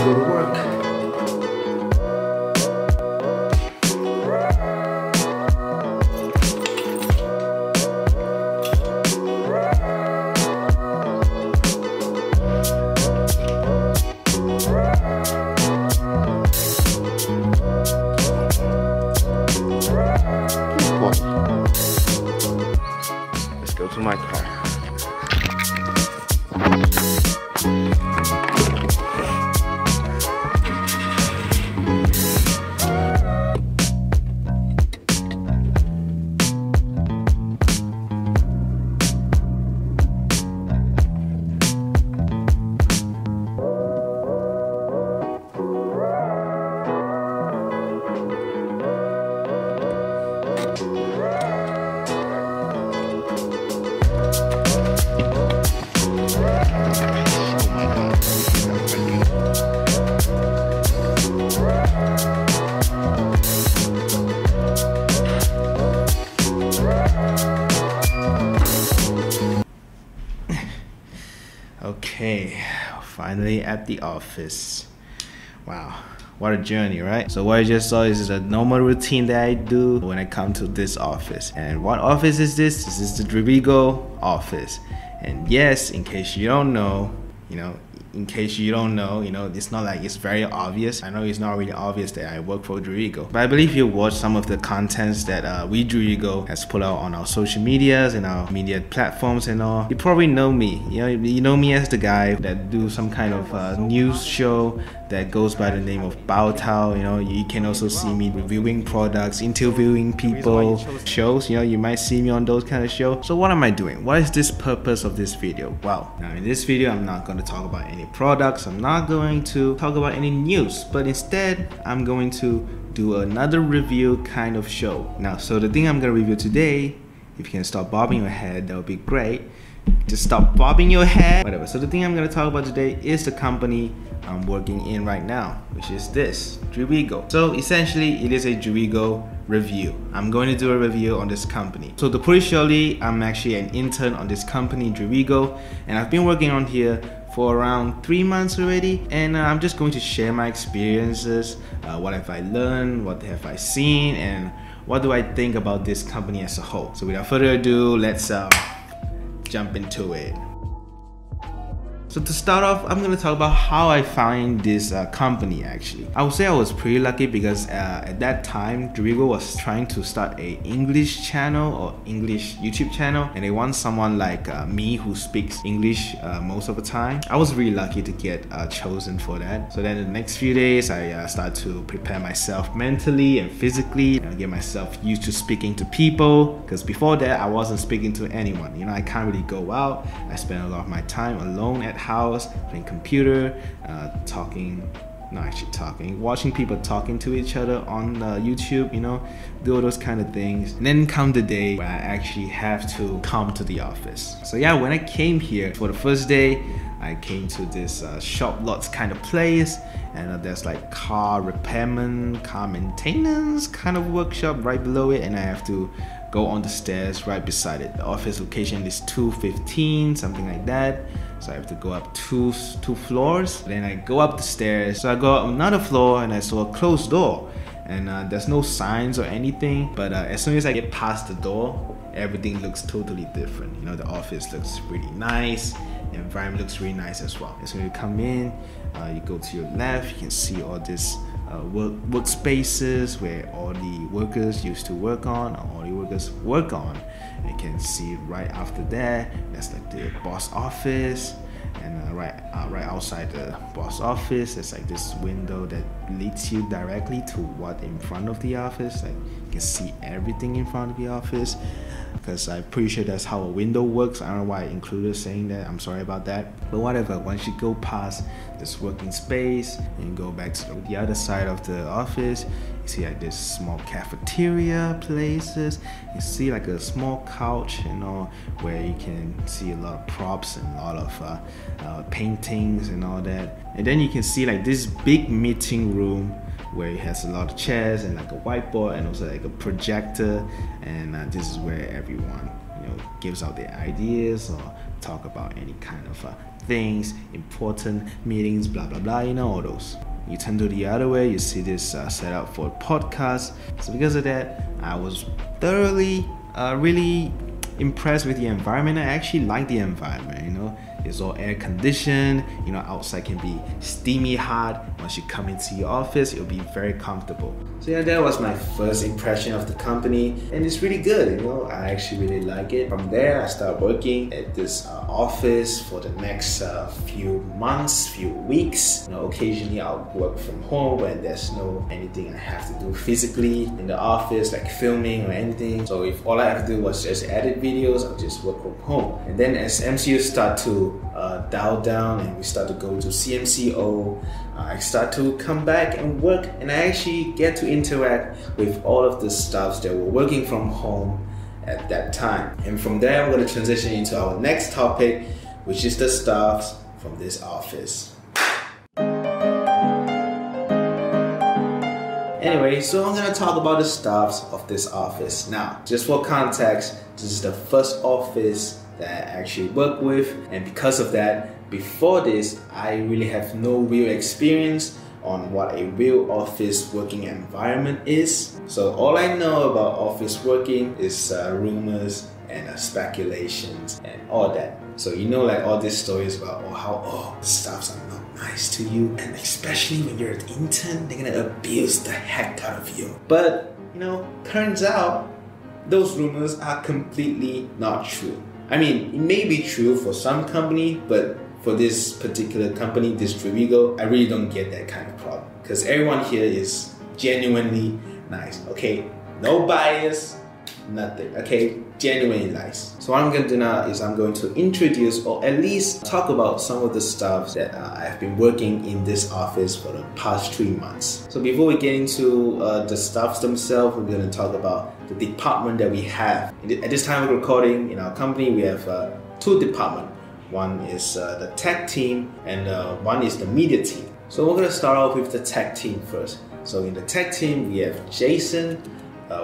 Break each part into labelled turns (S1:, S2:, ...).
S1: to go to work. Let's go to my car. Okay, finally at the office. Wow, what a journey, right? So what I just saw is a normal routine that I do when I come to this office. And what office is this? This is the Driwego office. And yes, in case you don't know, it's not like it's very obvious. I know it's not really obvious that I work for Driwego, but I believe you watch some of the contents that we Driwego has put out on our social medias and our media platforms and all. You probably know me. You know me as the guy that do some kind of news show that goes by the name of Bao Tao. You can also see me reviewing products, interviewing people, shows. You might see me on those kind of shows. So what am I doing? What is this purpose of this video? Well, now in this video, I'm not going to talk about any products. I'm not going to talk about any news, but instead, I'm going to do another review kind of show. Now, so the thing I'm going to review today, if you can stop bobbing your head, that would be great. Just stop bobbing your head, whatever. So the thing I'm going to talk about today is the company I'm working in right now, which is this, Driwego. So essentially, it is a Driwego review. I'm going to do a review on this company. So to put it shortly, I'm actually an intern on this company, Driwego, and I've been working on here for around 3 months already, and I'm just going to share my experiences, what have I learned, what have I seen, and what do I think about this company as a whole. So without further ado, let's jump into it. So to start off, I'm going to talk about how I found this company actually. I would say I was pretty lucky because at that time, Driwego was trying to start a English channel or English YouTube channel, and they want someone like me who speaks English most of the time. I was really lucky to get chosen for that. So then the next few days, I started to prepare myself mentally and physically, get myself used to speaking to people, because before that, I wasn't speaking to anyone. I can't really go out. I spend a lot of my time alone at house, playing computer, watching people talking to each other on YouTube, do all those kind of things. And then come the day where I actually have to come to the office. So yeah, when I came here for the first day, I came to this shop lots kind of place, and there's like car repairman, car maintenance kind of workshop right below it, and I have to go on the stairs right beside it. The office location is 215, something like that. So I have to go up two floors. Then I go up the stairs. So I go up another floor and I saw a closed door. And there's no signs or anything. But as soon as I get past the door, everything looks totally different. The office looks really nice. The environment looks really nice as well. As soon as you come in, you go to your left, you can see all this workspaces where all the workers used to work on, or all the workers work on. You can see right after that, that's like the boss office, and right outside the boss office, there's like this window that leads you directly to what in front of the office. Like you can see everything in front of the office, because I'm pretty sure that's how a window works. I don't know why I included saying that, I'm sorry about that. But whatever, once you go past this working space and you go back to the other side of the office, you see like this small cafeteria places. You see like a small couch, where you can see a lot of props and a lot of paintings and all that. And then you can see like this big meeting room where it has a lot of chairs and like a whiteboard and also like a projector, and this is where everyone gives out their ideas or talk about any kind of things, important meetings, blah blah blah, all those. You turn to the other way, you see this set up for a podcast. So because of that, I was thoroughly really impressed with the environment. I actually like the environment, It's all air conditioned, outside can be steamy hot. Once you come into your office, it'll be very comfortable. So yeah, that was my first impression of the company, and it's really good, I actually really like it. From there, I started working at this office for the next few months, few weeks. Occasionally I'll work from home when there's no anything I have to do physically in the office, like filming or anything. So if all I have to do was just edit videos, I'll just work from home. And then as MCUs start to dial down and we start to go to CMCO, I start to come back and work, and I actually get to interact with all of the staffs that were working from home at that time. And from there, I'm going to transition into our next topic, which is the staffs from this office. Anyway, so I'm going to talk about the staffs of this office. Now, just for context, this is the first office that I actually work with, and because of that, before this, I really have no real experience on what a real office working environment is. So all I know about office working is rumors and speculations and all that. So like all these stories about how staffs are not nice to you, and especially when you're an intern, they're gonna abuse the heck out of you. But turns out those rumors are completely not true. I mean, it may be true for some company, but for this particular company, this Driwego, I really don't get that kind of problem, because everyone here is genuinely nice, okay? No bias, nothing, okay? Genuinely nice. So what I'm going to do now is I'm going to introduce, or at least talk about some of the stuff that I have been working in this office for the past 3 months. So before we get into the staffs themselves, we're going to talk about the department that we have. At this time of recording, in our company, we have 2 departments. One is the tech team, and one is the media team. So we're going to start off with the tech team first. So in the tech team, we have Jason,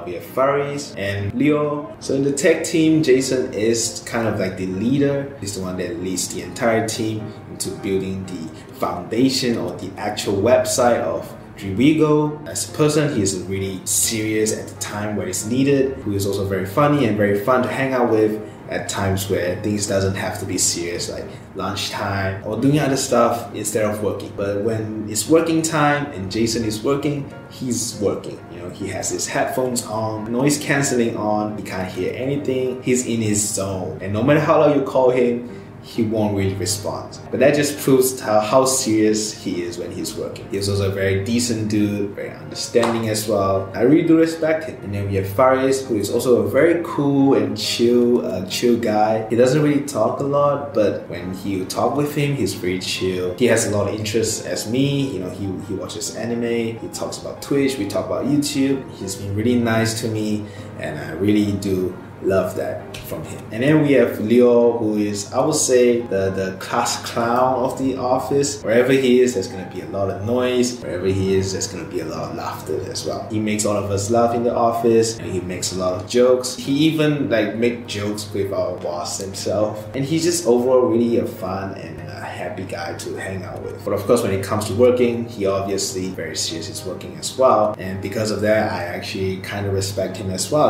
S1: we have Faris, and Leo. So in the tech team, Jason is kind of like the leader. He's the one that leads the entire team into building the foundation or the actual website of Driwego. As a person, he is really serious at the time where it's needed, who is also very funny and very fun to hang out with at times where things doesn't have to be serious, like lunchtime or doing other stuff instead of working. But when it's working time and Jason is working, he's working. He has his headphones on, noise cancelling on, he can't hear anything, he's in his zone. And no matter how long you call him, he won't really respond. But that just proves how serious he is when he's working. He's also a very decent dude, very understanding as well. I really do respect him. And then we have Faris, who is also a very cool and chill guy. He doesn't really talk a lot, but when you talk with him, he's very chill. He has a lot of interests as me. He watches anime, he talks about Twitch, we talk about YouTube. He's been really nice to me, and I really do love that from him. And then we have Leo, who is, I would say, the class clown of the office. Wherever he is, there's going to be a lot of noise. Wherever he is, there's going to be a lot of laughter as well. He makes all of us laugh in the office, and he makes a lot of jokes. He even make jokes with our boss himself. And he's just overall really a fun and a happy guy to hang out with. But of course, when it comes to working, he obviously very serious is working as well. And because of that, I actually kind of respect him as well,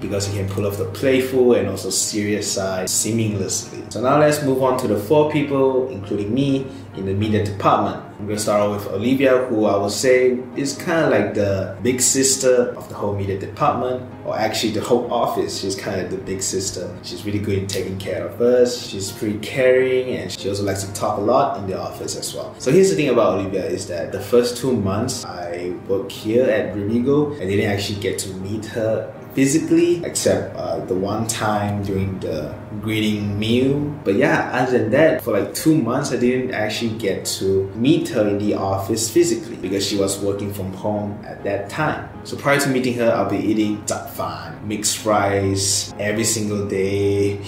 S1: because he can pull off the playful and also serious side seamlessly. So now let's move on to the 4 people, including me, in the media department. I'm going to start off with Olivia, who I would say is kind of like the big sister of the whole media department, or actually the whole office. She's kind of the big sister. She's really good in taking care of us. She's pretty caring, and she also likes to talk a lot in the office as well. So here's the thing about Olivia is that the first 2 months I worked here at Driwego, I didn't actually get to meet her physically, except the one time during the greeting meal. But yeah, other than that, for 2 months I didn't actually get to meet her in the office physically because she was working from home at that time. So prior to meeting her, I'll be eating fan, mixed rice every single day,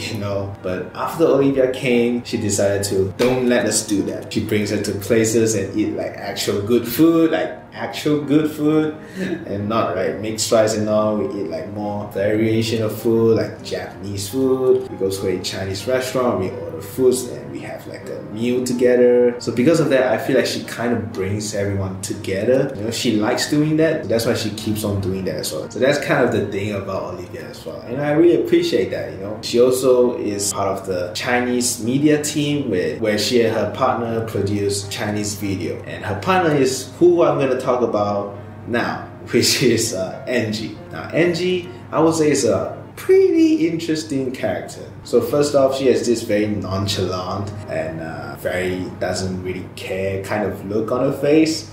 S1: But after Olivia came, she decided to don't let us do that. She brings her to places and eat actual good food, actual good food and not like mixed rice and all. We eat like more variation of food, like Japanese food. We go to a Chinese restaurant, we order foods and we have like a meal together. So because of that, I feel like she kind of brings everyone together. You know, she likes doing that. So that's why she keeps on doing that as well. So that's kind of the thing about Olivia as well. And I really appreciate that, you know. She also is part of the Chinese media team where she and her partner produce Chinese video. And her partner is who I'm going to talk about now, which is Angie. Now Angie, I would say, is a pretty interesting character. So first off, she has this very nonchalant and very doesn't really care kind of look on her face.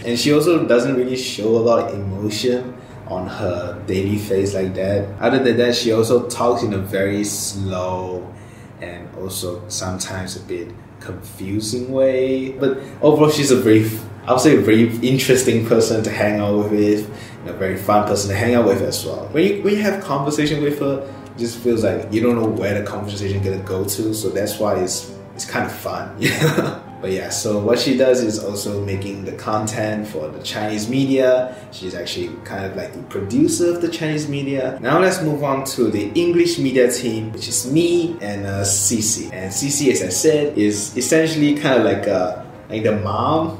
S1: And she also doesn't really show a lot of emotion on her daily face like that. Other than that, she also talks in a very slow and also sometimes a bit confusing way. But overall, she's a very, I would say, a very interesting person to hang out with, and a very fun person to hang out with as well. When you have conversation with her, it just feels like you don't know where the conversation is gonna go to. So that's why it's kind of fun. But yeah, so what she does is also making the content for the Chinese media. She's actually kind of like the producer of the Chinese media. Now let's move on to the English media team, which is me and Ceci. And Ceci, as I said, is essentially kind of like the mom,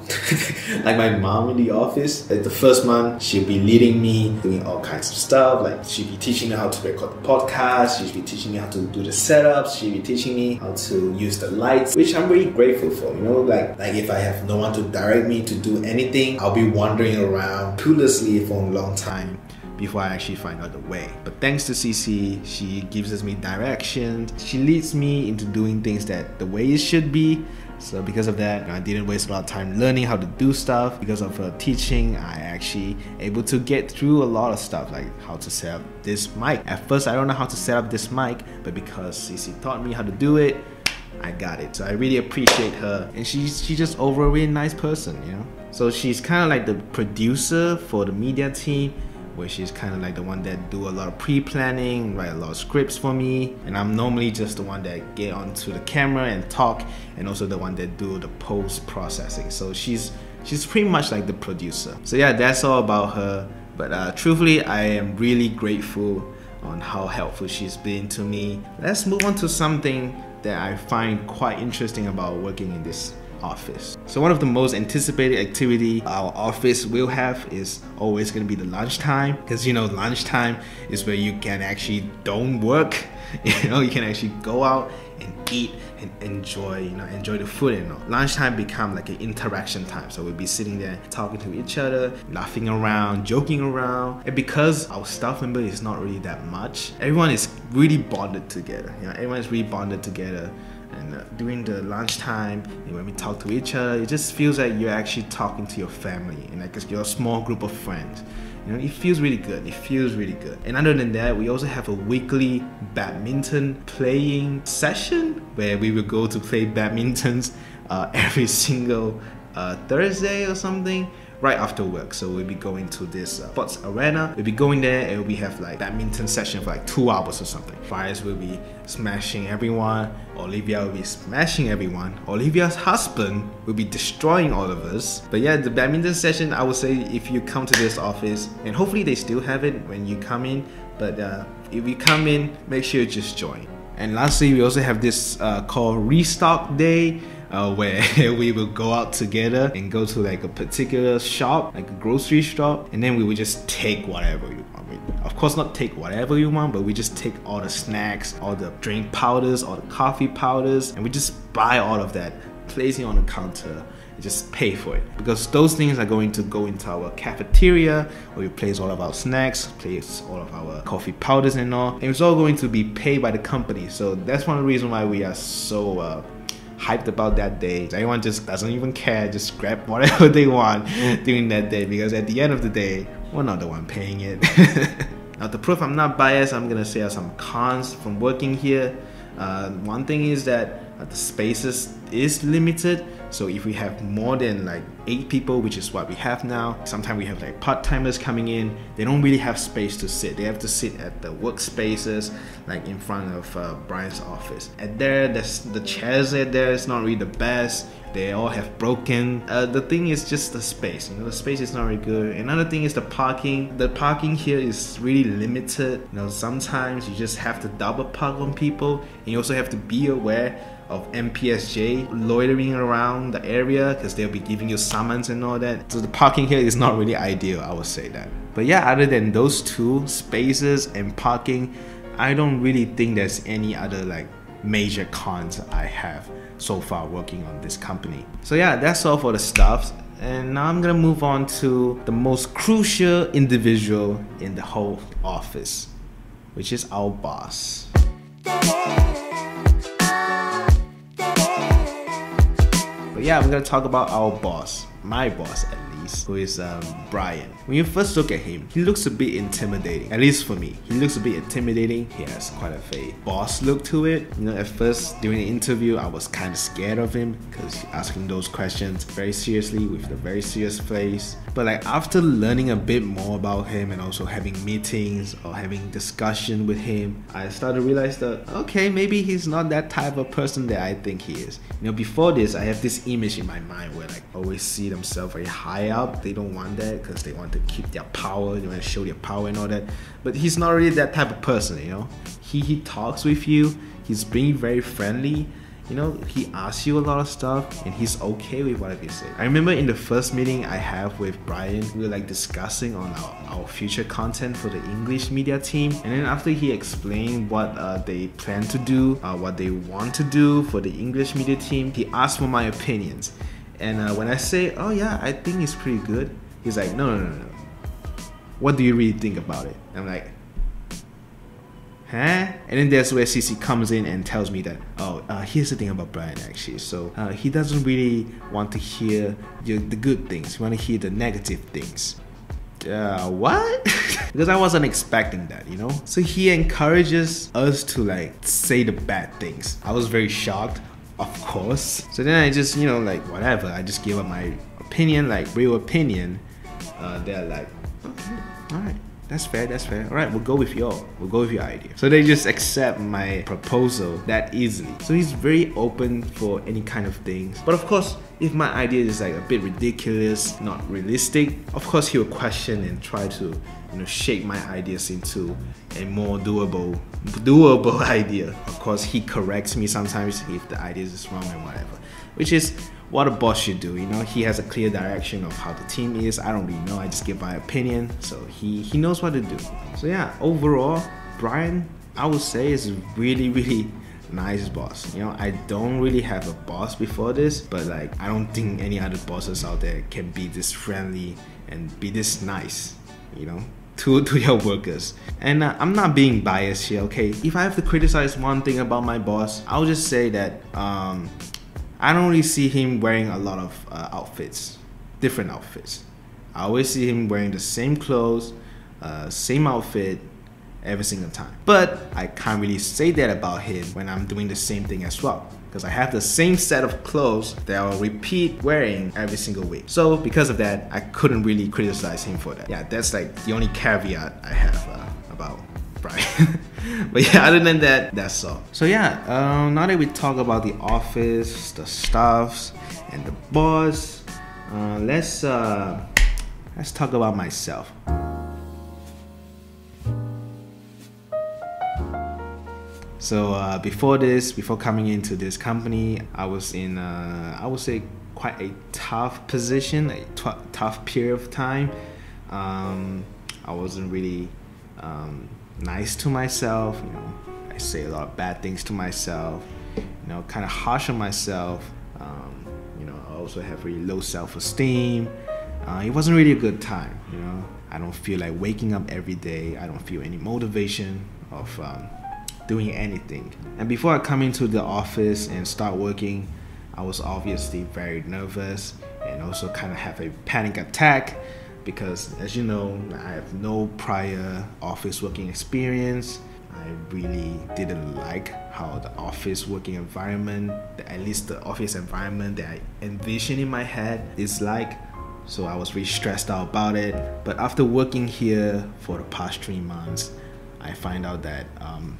S1: like my mom in the office. Like the first month, she'll be leading me, doing all kinds of stuff. Like she'll be teaching me how to record the podcast. She'll be teaching me how to do the setups. She'll be teaching me how to use the lights, which I'm really grateful for. You know, like if I have no one to direct me to do anything, I'll be wandering around cluelessly for a long time before I actually find out the way. But thanks to Ceci, she gives me direction. She leads me into doing things that the way it should be. So because of that, I didn't waste a lot of time learning how to do stuff. Because of her teaching, I actually able to get through a lot of stuff, like how to set up this mic. At first, I don't know how to set up this mic, but because Ceci taught me how to do it, I got it. So I really appreciate her, and she's just overall a really nice person, you know. So she's kind of like the producer for the media team, where she's kind of like the one that do a lot of pre-planning, write a lot of scripts for me, and I'm normally just the one that get onto the camera and talk, and also the one that do the post-processing. So she's pretty much like the producer. So yeah, that's all about her. But truthfully, I am really grateful on how helpful she's been to me. Let's move on to something that I find quite interesting about working in this office. So one of the most anticipated activity our office will have is always going to be the lunchtime, because you know, lunchtime is where you can actually don't work. You know, you can actually go out and eat and enjoy the food and all. Lunchtime become like an interaction time. So we'll be sitting there talking to each other, laughing around, joking around. And because our staff member is not really that much, everyone is really bonded together. You know, everyone is really bonded together. And during the lunchtime, and when we talk to each other, it just feels like you're actually talking to your family and like your small group of friends. You know, it feels really good. It feels really good. And other than that, we also have a weekly badminton playing session where we will go to play badmintons every single Thursday or something, right after work. So we'll be going to this sports arena. We'll be going there and we have like badminton session for like 2 hours or something. Fires will be smashing everyone. Olivia will be smashing everyone. Olivia's husband will be destroying all of us. But yeah, the badminton session, I would say if you come to this office, and hopefully they still have it when you come in, but if you come in, make sure you just join. And lastly, we also have this called Restock Day, where we will go out together and go to like a particular shop, like a grocery shop, and then we will just take whatever you want. Of course not take whatever you want, but we just take all the snacks, all the drink powders, all the coffee powders, and we just buy all of that, place it on the counter, and just pay for it. Because those things are going to go into our cafeteria, where we place all of our snacks, place all of our coffee powders and all, and it's all going to be paid by the company. So that's one of the reasons why we are so hyped about that day. Everyone just doesn't even care, just grab whatever they want during that day, because at the end of the day, we're not the one paying it. Now to prove I'm not biased, I'm gonna say some cons from working here. One thing is that the spaces is limited. So if we have more than like 8 people, which is what we have now, sometimes we have like part-timers coming in, they don't really have space to sit. They have to sit at the workspaces, like in front of Brian's office. And there's the chairs there is not really the best. They all have broken. The thing is just the space. The space is not really good. Another thing is the parking. The parking here is really limited. Sometimes you just have to double park on people, and you also have to be aware of MPSJ loitering around the area because they'll be giving you summons and all that. So the parking here is not really ideal, I would say that. But yeah, other than those two, spaces and parking, I don't really think there's any other like major cons I have so far working on this company. So yeah, that's all for the stuff. And now I'm gonna move on to the most crucial individual in the whole office, which is our boss. But yeah, we're gonna talk about our boss, my boss at least, who is Brian. When you first look at him, he looks a bit intimidating, at least for me. He looks a bit intimidating. He has quite a boss look to it. At first during the interview, I was kind of scared of him because he's asking those questions very seriously with a very serious face. But like after learning a bit more about him and also having meetings or having discussion with him, I started to realize that okay, maybe he's not that type of person that I think he is. Before this, I have this image in my mind where like always see themselves very high up. They don't want that because they want to keep their power, they want to show their power and all that. But he's not really that type of person, He talks with you, he's being very friendly. He asks you a lot of stuff and he's okay with whatever you say. I remember in the first meeting I have with Brian, we were like discussing on our future content for the English media team. And then after he explained what they plan to do, what they want to do for the English media team, he asked for my opinions. And when I say, oh yeah, I think it's pretty good, he's like, no. What do you really think about it? I'm like, huh? And then that's where Ceci comes in and tells me that, here's the thing about Brian actually. So he doesn't really want to hear the good things. He want to hear the negative things. What? Because I wasn't expecting that, So he encourages us to like say the bad things. I was very shocked, of course. So then I just, like whatever. I just give up my opinion, like real opinion. They're like, okay, alright. That's fair. Alright, we'll go with your idea. So they just accept my proposal that easily. So he's very open for any kind of things. But of course, if my idea is like a bit ridiculous, not realistic, of course he will question and try to, shape my ideas into a more doable idea. Of course, he corrects me sometimes if the idea is wrong and whatever, which is what a boss should do. He has a clear direction of how the team is. I don't really know, I just give my opinion, so he knows what to do. So yeah, overall, Brian, I would say, is a really nice boss. I don't really have a boss before this, but like I don't think any other bosses out there can be this friendly and be this nice, to your workers. And I'm not being biased here, okay? If I have to criticize one thing about my boss, I'll just say that I don't really see him wearing a lot of outfits, different outfits. I always see him wearing the same clothes, same outfit every single time. But I can't really say that about him when I'm doing the same thing as well, because I have the same set of clothes that I'll repeat wearing every single week. So because of that, I couldn't really criticize him for that. Yeah, that's like the only caveat I have about Brian. But yeah, other than that, that's all. So yeah, now that we talk about the office, the staffs, and the boss, let's talk about myself. So before coming into this company, I was in I would say quite a tough position, a tough period of time. I wasn't really nice to myself, I say a lot of bad things to myself, kind of harsh on myself. I also have really low self-esteem. It wasn't really a good time, I don't feel like waking up every day. I don't feel any motivation of doing anything. And before I come into the office and start working, I was obviously very nervous and also kind of have a panic attack because, as you know, I have no prior office working experience. I really didn't like how the office working environment, at least the office environment that I envisioned in my head is like. So I was really stressed out about it. But after working here for the past 3 months, I find out that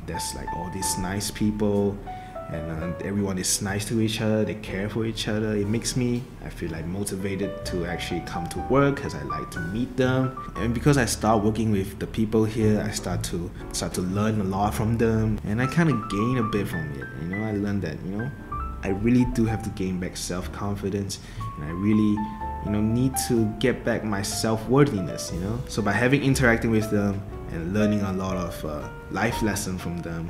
S1: there's like all these nice people, and everyone is nice to each other, they care for each other. It makes me, I feel like motivated to actually come to work because I like to meet them. And because I start working with the people here, I start to learn a lot from them, and I kind of gain a bit from it. You know, I learned that, you know, I really do have to gain back self-confidence, and I really, you know, need to get back my self-worthiness, you know. So by interacting with them and learning a lot of life lessons from them,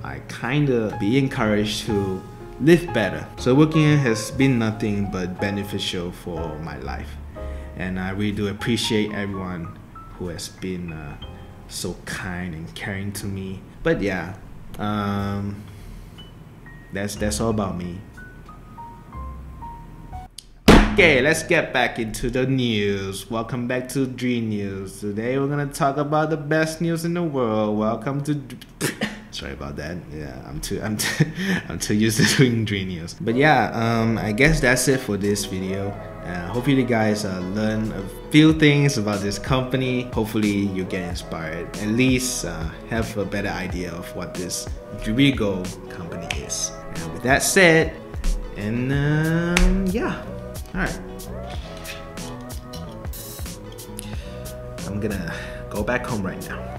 S1: I kinda be encouraged to live better. So working here has been nothing but beneficial for my life, and I really do appreciate everyone who has been so kind and caring to me. But yeah, that's all about me. Okay, let's get back into the news. Welcome back to Dream News. Today we're gonna talk about the best news in the world. Welcome to sorry about that. Yeah, I'm too used to doing Dream News. But yeah, I guess that's it for this video. Hopefully you guys learn a few things about this company. Hopefully you get inspired. At least have a better idea of what this Driwego company is. And with that said, and yeah. Alright, I'm gonna go back home right now.